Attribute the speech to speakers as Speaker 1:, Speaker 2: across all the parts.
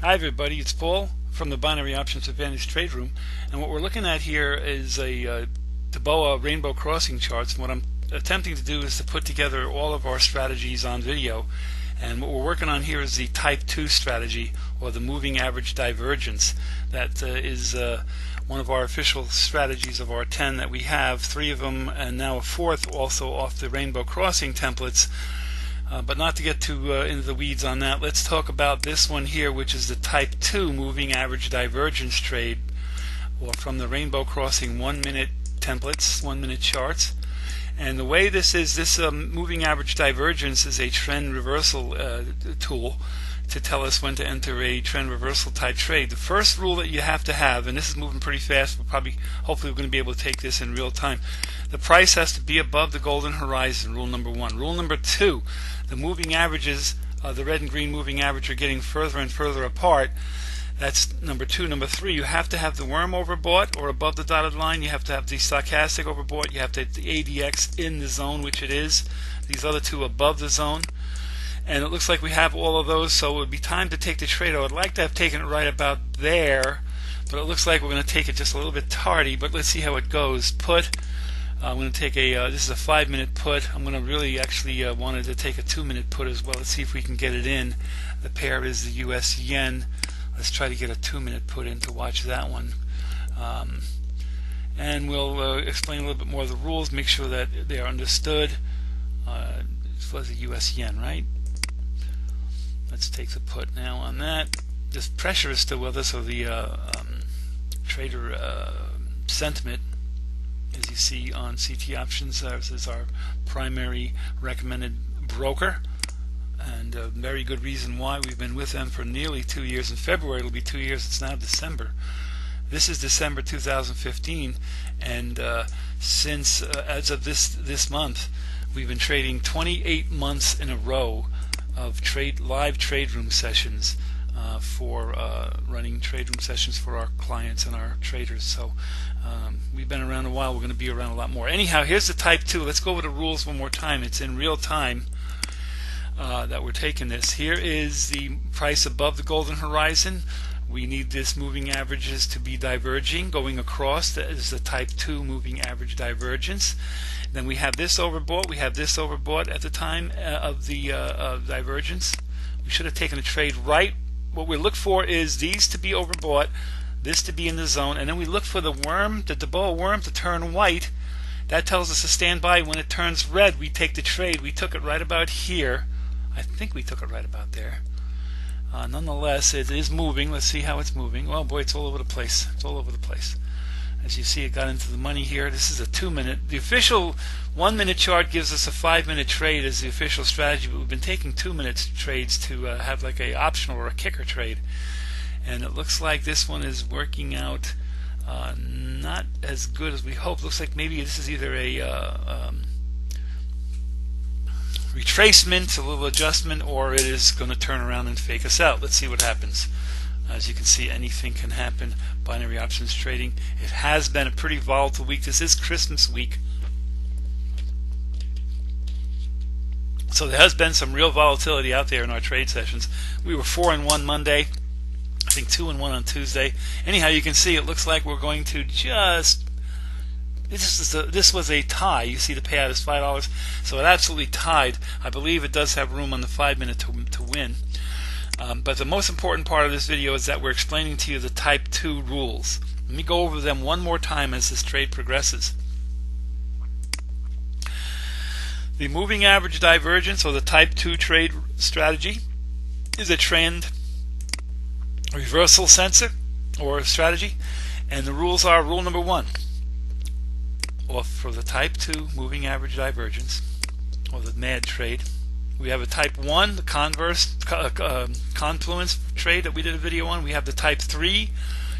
Speaker 1: Hi everybody, it's Paul from the Binary Options Advantage Trade Room, and what we're looking at here is a Tboa rainbow crossing charts. And what I'm attempting to do is to put together all of our strategies on video, and what we're working on here is the Type 2 strategy, or the moving average divergence. That is one of our official strategies of our 10 that we have, 3 of them and now a 4th also off the rainbow crossing templates. But not to get too into the weeds on that, let's talk about this one here, which is the Type 2 moving average divergence trade, or from the rainbow crossing 1-minute templates, 1-minute charts. And the way this is, this moving average divergence is a trend reversal tool to tell us when to enter a trend reversal type trade. The first rule that you have to have, and this is moving pretty fast, hopefully we're going to be able to take this in real time. The price has to be above the golden horizon, rule number 1. Rule number 2, the moving averages, the red and green moving average, are getting further and further apart. That's number 2. Number 3, you have to have the worm overbought or above the dotted line. You have to have the stochastic overbought. You have to have the ADX in the zone, which it is. These other two above the zone. And it looks like we have all of those, so it would be time to take the trade. I would like to have taken it right about there, but it looks like we're going to take it just a little bit tardy, but let's see how it goes. Put. I'm going to take this is a 5-minute put. I'm going to really actually wanted to take a 2-minute put as well. Let's see if we can get it in. The pair is the US yen. Let's try to get a 2-minute put in to watch that one. And we'll explain a little bit more of the rules, make sure that they are understood. This was the US yen, right? Let's take the put now on that. This pressure is still with us, so the trader sentiment, as you see on CT Options, this is our primary recommended broker, and a very good reason why. We've been with them for nearly 2 years. In February it'll be 2 years. It's now December. This is December 2015, and since as of this month, we've been trading 28 months in a row of live trade room sessions for running trade room sessions for our clients and our traders. So we've been around a while. We're going to be around a lot more. Anyhow, here's the Type 2. Let's go over the rules one more time. It's in real time that we're taking this. Here is the price above the golden horizon. We need this moving averages to be diverging, going across. That is the Type 2 moving average divergence. Then we have this overbought. We have this overbought at the time of the divergence. We should have taken a trade right. What we look for is these to be overbought, this to be in the zone, and then we look for the worm, the Tboa worm, to turn white. That tells us to stand by. When it turns red, we take the trade. We took it right about here. I think we took it right about there. Nonetheless, it is moving. Let's see how it's moving. Oh boy, it's all over the place. It's all over the place. As you see, it got into the money here. This is a 2-minute. The official 1-minute chart gives us a 5-minute trade as the official strategy, but we've been taking 2-minute trades to have like a optional or a kicker trade. And it looks like this one is working out not as good as we hoped. Looks like maybe this is either a retracement, a little adjustment, or it is going to turn around and fake us out. Let's see what happens. As you can see, anything can happen. Binary options trading. It has been a pretty volatile week. This is Christmas week, so there has been some real volatility out there in our trade sessions. We were 4-1 Monday. I think 2-1 on Tuesday. Anyhow, you can see it looks like we're going to just. This was a tie. You see the payout is $5, so it absolutely tied. I believe it does have room on the 5-minute to win. But the most important part of this video is that we're explaining to you the Type 2 rules. Let me go over them one more time as this trade progresses. The moving average divergence, or the Type 2 trade strategy, is a trend reversal sensor or strategy, and the rules are: rule number 1, or for the Type 2 moving average divergence, or the MAD trade, we have a Type 1, the confluence trade that we did a video on. We have the Type 3,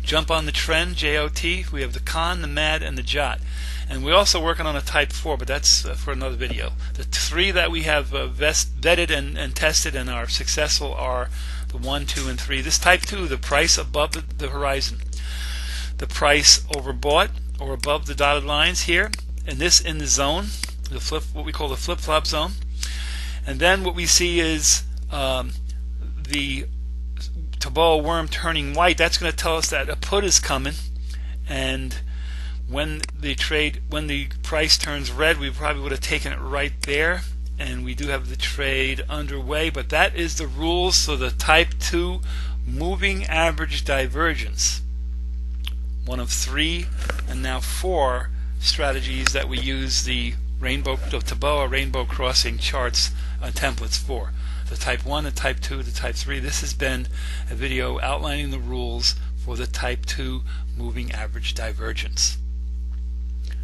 Speaker 1: jump on the trend, JOT. We have the con, the MAD, and the JOT. And we're also working on a Type 4, but that's for another video. The 3 that we have vetted and tested and are successful are the 1, 2, and 3. This Type 2, the price above the horizon. The price overbought or above the dotted lines here, and this in the zone, what we call the flip-flop zone. And then what we see is the Tboa Tboa worm turning white, that's going to tell us that a put is coming, and when the price turns red, we probably would have taken it right there, and we do have the trade underway. But that is the rules. So the type 2 moving average divergence, one of 3 and now 4 strategies that we use the Tboa rainbow crossing charts templates for. The type 1, the type 2, the type 3. This has been a video outlining the rules for the type 2 moving average divergence.